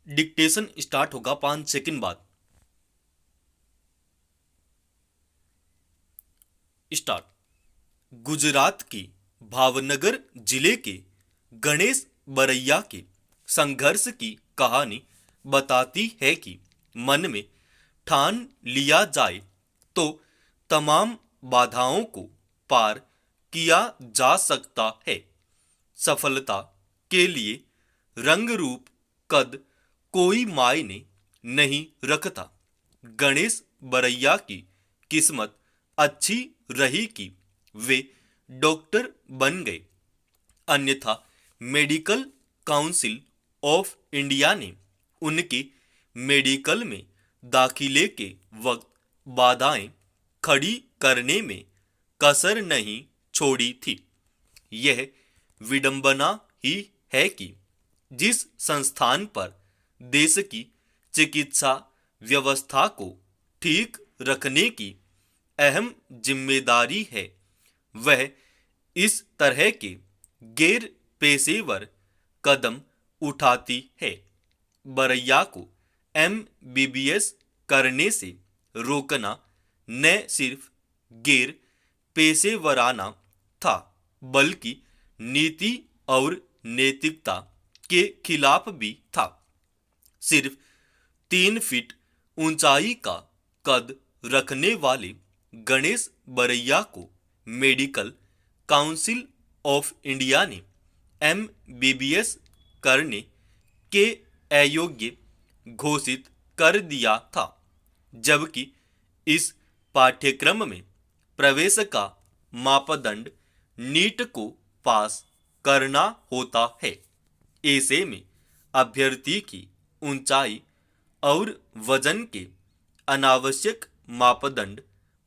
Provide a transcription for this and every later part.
Dictation start होगा 5 second बाद। Start. Gujarat की भावनगर जिले के गणेश बरैया के संघर्ष की कहानी बताती है कि मन में ठान लिया जाए तो तमाम बाधाओं को पार किया जा सकता है। सफलता के लिए रंग रूप कद कोई मायने नहीं रखता। गणेश बरैया की किस्मत अच्छी रही कि वे डॉक्टर बन गए, अन्यथा मेडिकल काउंसिल ऑफ इंडिया ने उनके मेडिकल में दाखिले के वक्त बाधाएं खड़ी करने में कसर नहीं छोड़ी थी। यह विडंबना ही है कि जिस संस्थान पर देश की चिकित्सा व्यवस्था को ठीक रखने की अहम जिम्मेदारी है, वह इस तरह के गैर पेशेवर कदम उठाती है। बरैया को एमबीबीएस करने से रोकना न सिर्फ गैर पेशेवराना था, बल्कि नीति और नैतिकता के खिलाफ भी था। सिर्फ 3 फीट ऊंचाई का कद रखने वाले गणेश बरैया को मेडिकल काउंसिल ऑफ इंडिया ने एमबीबीएस करने के अयोग्य घोषित कर दिया था, जबकि इस पाठ्यक्रम में प्रवेश का मापदंड नीट को पास करना होता है। ऐसे में अभ्यर्थी की ऊंचाई और वजन के अनावश्यक मापदंड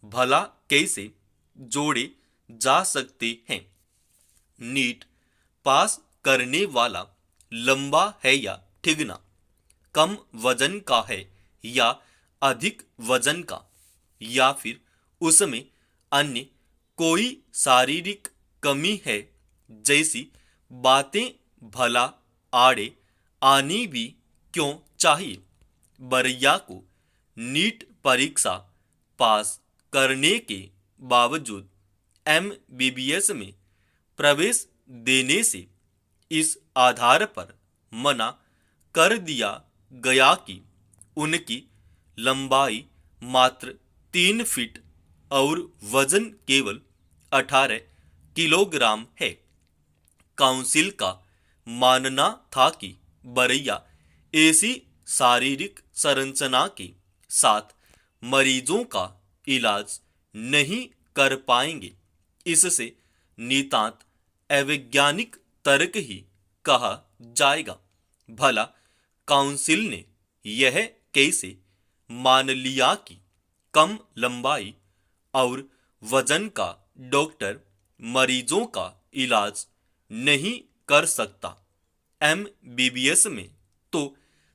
भला कैसे जोड़े जा सकते हैं। नीट पास करने वाला लंबा है या ठिगना, कम वजन का है या अधिक वजन का, या फिर उसमें अन्य कोई शारीरिक कमी है, जैसी बातें भला आड़े आनी भी क्यों चाहिए। बरैया को नीट परीक्षा पास करने के बावजूद एमबीबीएस में प्रवेश देने से इस आधार पर मना कर दिया गया कि उनकी लंबाई मात्र 3 फीट और वजन केवल 18 किलोग्राम है। काउंसिल का मानना था कि बरैया ऐसी शारीरिक संरचना के साथ मरीजों का इलाज नहीं कर पाएंगे। इससे नितांत अवैज्ञानिक तर्क ही कहा जाएगा। भला काउंसिल ने यह कैसे मान लिया कि कम लंबाई और वजन का डॉक्टर मरीजों का इलाज नहीं कर सकता। एमबीबीएस में तो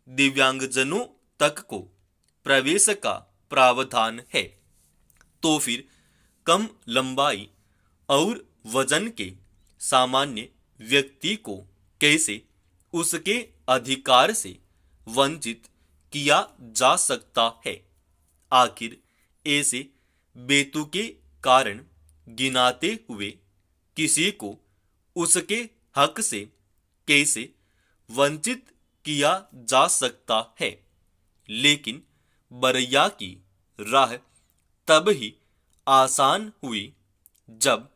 दिव्यांगजनों तक को प्रवेश का प्रावधान है, तो फिर कम लंबाई और वजन के सामान्य व्यक्ति को कैसे उसके अधिकार से वंचित किया जा सकता है। आखिर ऐसे बेतुके कारण गिनाते हुए किसी को उसके हक से कैसे वंचित किया जा सकता है। लेकिन बरैया की राह तब ही आसान हुई जब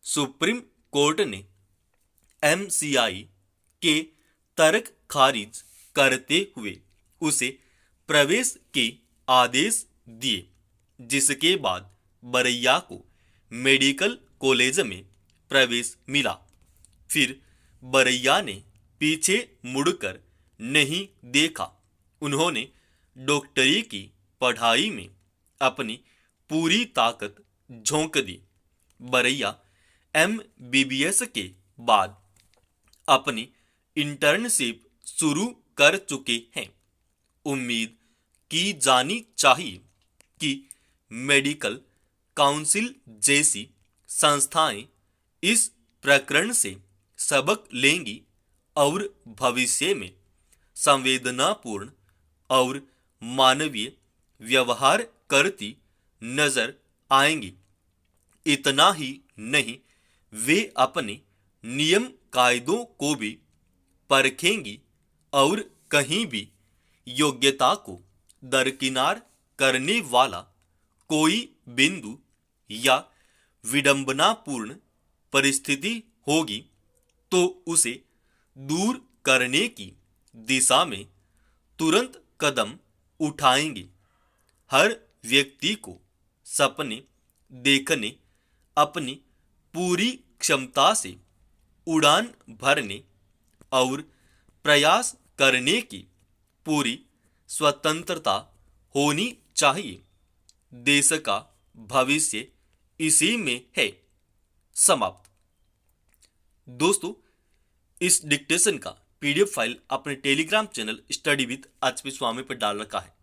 सुप्रीम कोर्ट ने एमसीआई के तर्क खारिज करते हुए उसे प्रवेश के आदेश दिए, जिसके बाद बरैया को मेडिकल कॉलेज में प्रवेश मिला। फिर बरैया ने पीछे मुड़कर नहीं देखा। उन्होंने डॉक्टरी की पढ़ाई में अपनी पूरी ताकत झोंक दी। बरैया एमबीबीएस के बाद अपनी इंटर्नशिप शुरू कर चुके हैं। उम्मीद की जानी चाहिए कि मेडिकल काउंसिल जैसी संस्थाएं इस प्रकरण से सबक लेंगी और भविष्य में संवेदनापूर्ण और मानवीय व्यवहार करती नजर आएंगी। इतना ही नहीं, वे अपने नियम कायदों को भी परखेंगी और कहीं भी योग्यता को दरकिनार करने वाला कोई बिंदु या विडंबनापूर्ण परिस्थिति होगी तो उसे दूर करने की दिशा में तुरंत कदम उठाएंगे। हर व्यक्ति को सपने देखने, अपनी पूरी क्षमता से उड़ान भरने और प्रयास करने की पूरी स्वतंत्रता होनी चाहिए। देश का भविष्य इसी में है। समाप्त। दोस्तों, इस डिक्टेशन का पीडीएफ फाइल अपने Telegram channel study with HP Swami पर डाल रखा है।